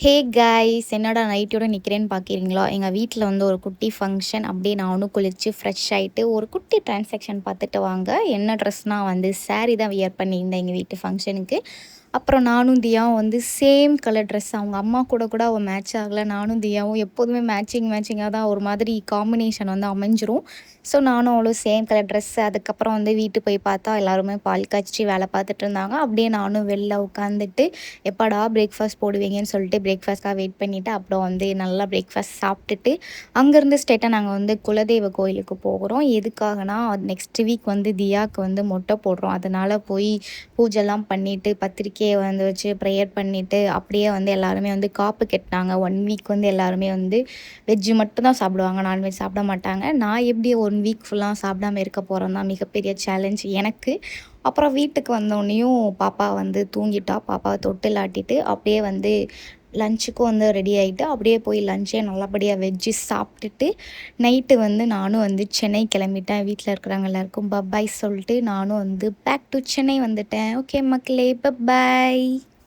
Hey guys, என்னடா நைட்டோட நிற்கிறேன்னு பார்க்குறீங்களா? எங்கள் வீட்டில் வந்து ஒரு குட்டி ஃபங்க்ஷன். அப்படியே நானும் குளித்து ஃப்ரெஷ் ஆகிட்டு ஒரு குட்டி ட்ரான்சாக்ஷன் பார்த்துட்டு வாங்க. என்ன ட்ரெஸ்னால் வந்து saree தான் வியர் பண்ணியிருந்தேன் எங்கள் வீட்டு ஃபங்க்ஷனுக்கு. அப்புறம் நானும் தியாவும் வந்து சேம் கலர் ட்ரெஸ். அவங்க அம்மா கூட அவள் மேட்ச் ஆகலை. நானும் தியாவும் எப்போதுமே மேட்சிங்காக தான் ஒரு மாதிரி காம்பினேஷன் வந்து அமைஞ்சிரும். ஸோ நானும் அவளும் சேம் கலர் ட்ரெஸ்ஸு. அதுக்கப்புறம் வந்து வீட்டுக்கு போய் பார்த்தா எல்லாருமே பால் காய்ச்சி வேலை பார்த்துட்டு இருந்தாங்க. அப்படியே நானும் வெளில உட்காந்துட்டு எப்போடா பிரேக்ஃபாஸ்ட் போடுவீங்கன்னு சொல்லிட்டு பிரேக்ஃபாஸ்ட்காக வெயிட் பண்ணிவிட்டு அப்புறம் வந்து நல்லா பிரேக்ஃபாஸ்ட் சாப்பிட்டுட்டு அங்கேருந்து ஸ்ட்ரெயிட்டாக நாங்கள் வந்து குலதெய்வ கோயிலுக்கு போகிறோம். எதுக்காகனா நெக்ஸ்ட் வீக் வந்து தியாவுக்கு வந்து மொட்டை போடுறோம். அதனால் போய் பூஜைலாம் பண்ணிவிட்டு பத்திரிக்கையை வந்து வச்சு ப்ரேயர் பண்ணிவிட்டு அப்படியே வந்து எல்லாருமே வந்து காப்பு கட்டினாங்க. 1 வீக் வந்து எல்லாருமே வந்து வெஜ்ஜு மட்டும் தான் சாப்பிடுவாங்க, நான்வெஜ் சாப்பிட மாட்டாங்க. நான் எப்படி 1 வீக் ஃபுல்லாக சாப்பிடாம இருக்க போகிறேன் தான் மிகப்பெரிய சேலஞ்ச் எனக்கு. அப்புறம் வீட்டுக்கு வந்தோடனேயும் பாப்பா வந்து தூங்கிட்டா. பாப்பாவை தொட்டில் ஆட்டிட்டு அப்படியே வந்து லஞ்சுக்கும் வந்து ரெடி ஆகிட்டு அப்படியே போய் லஞ்சே நல்லபடியாக வெஜ்ஜு சாப்பிட்டுட்டு நைட்டு வந்து நானும் வந்து சென்னை கிளம்பிட்டேன். வீட்டில் இருக்கிறவங்க எல்லாருக்கும் பப்பாய் சொல்லிட்டு நானும் வந்து பேக் டு சென்னை வந்துட்டேன். ஓகே மக்களே, பப்பாய்.